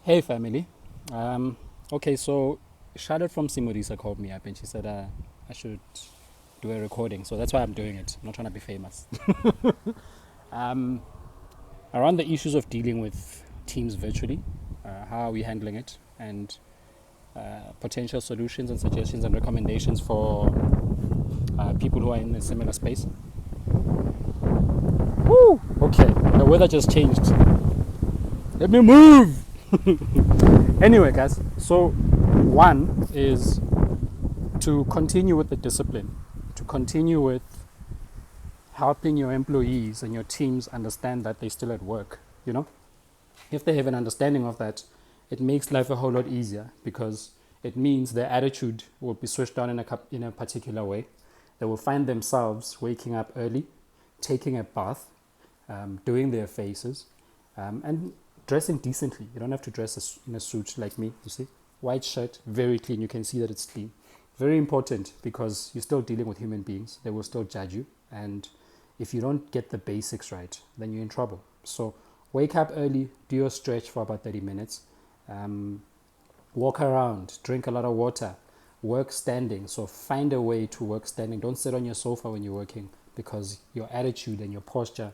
Hey family. Um, okay, so Charlotte from Simorisa called me up and she said I should do a recording. So that's why I'm doing it. I'm not trying to be famous. um, Around the issues of dealing with teams virtually, how are we handling it, and potential solutions and suggestions and recommendations for people who are in a similar space. Woo! Okay, the weather just changed. Let me move! Anyway, guys, so one is to continue with the discipline, to continue with helping your employees and your teams understand that they're still at work. You know, if they have an understanding of that, it makes life a whole lot easier because it means their attitude will be switched on in a particular way. They will find themselves waking up early, taking a bath, doing their faces, and dressing decently. You don't have to dress in a suit like me, you see. White shirt, very clean. You can see that it's clean. Very important because you're still dealing with human beings. They will still judge you. And if you don't get the basics right, then you're in trouble. So wake up early, do your stretch for about 30 minutes, um, walk around, drink a lot of water, work standing. So find a way to work standing. Don't sit on your sofa when you're working because your attitude and your posture,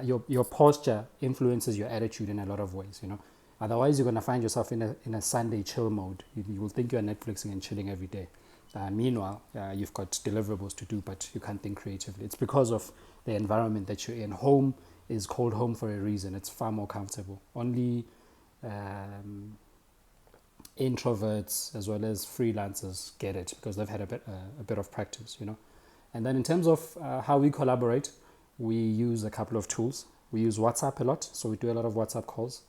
your posture influences your attitude in a lot of ways. You know, otherwise you're gonna find yourself in a Sunday chill mode. You will think you're Netflixing and chilling every day. Meanwhile, you've got deliverables to do, but you can't think creatively. It's because of the environment that you're in. Home is called home for a reason. It's far more comfortable. Only um, introverts as well as freelancers get it because they've had a bit of practice, you know. And then in terms of how we collaborate, we use a couple of tools. We use WhatsApp a lot, so we do a lot of WhatsApp calls,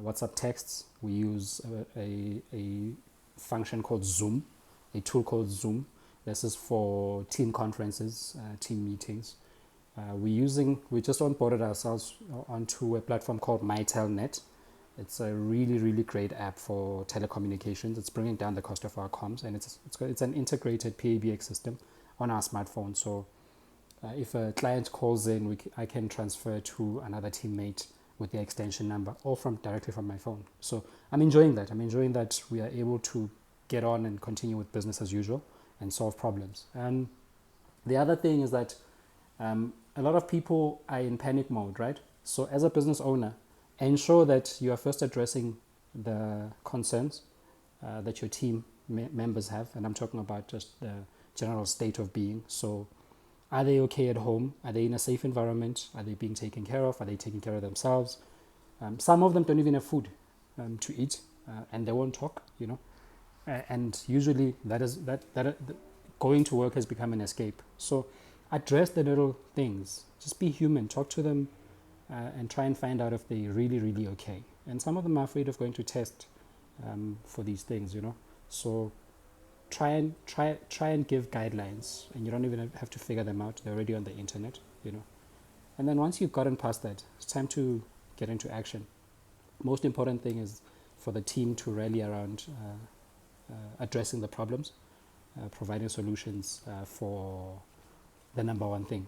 WhatsApp texts. We use a function called Zoom, a tool called Zoom. This is for team conferences, team meetings. We just onboarded ourselves onto a platform called MyTelnet. It's a really, really great app for telecommunications. It's bringing down the cost of our comms, and it's an integrated PABX system on our smartphone. So if a client calls in, I can transfer to another teammate with the extension number or directly from my phone. So I'm enjoying that. I'm enjoying that we are able to get on and continue with business as usual and solve problems. The other thing is that a lot of people are in panic mode, right? So as a business owner, ensure that you are first addressing the concerns that your team members have, and I'm talking about just the general state of being. So are they okay at home? Are they in a safe environment? Are they being taken care of? Are they taking care of themselves? Some of them don't even have food to eat, and they won't talk, you know. And usually going to work has become an escape. So address the little things. Just be human. Talk to them and try and find out if they're really, really okay. And some of them are afraid of going to test for these things, you know. So try and give guidelines, and you don't even have to figure them out. They're already on the internet, you know. And then once you've gotten past that, it's time to get into action. Most important thing is for the team to rally around addressing the problems, providing solutions for the number one thing,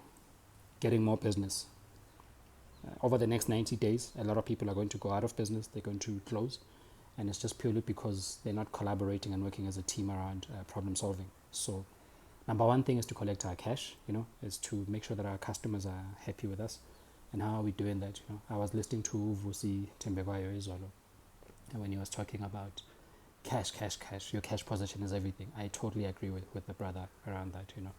getting more business. Over the next 90 days, a lot of people are going to go out of business, they're going to close, and it's just purely because they're not collaborating and working as a team around problem solving. So number one thing is to collect our cash, you know, is to make sure that our customers are happy with us. And how are we doing that? You know, I was listening to Vusi Tembekwayo Izolo, and when he was talking about cash, your cash position is everything. I totally agree with the brother around that, you know.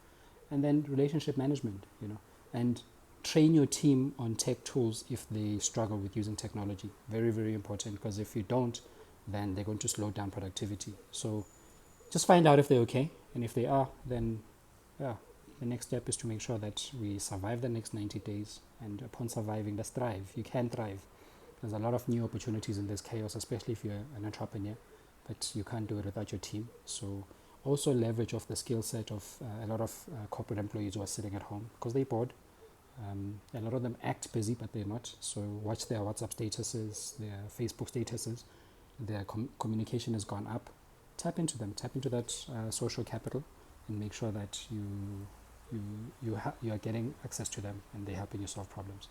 And then relationship management, you know, and train your team on tech tools if they struggle with using technology. Very, very important, because if you don't, then they're going to slow down productivity. So just find out if they're okay, and if they are, then yeah, the next step is to make sure that we survive the next 90 days, and upon surviving, let's thrive. You can thrive. There's a lot of new opportunities in this chaos, especially if you're an entrepreneur, but you can't do it without your team. So also leverage off the skill set of a lot of corporate employees who are sitting at home because they're bored. A lot of them act busy, but they're not. So watch their WhatsApp statuses, their Facebook statuses. Their communication has gone up. Tap into them. Tap into that social capital, and make sure that you are getting access to them, and they're helping you solve problems.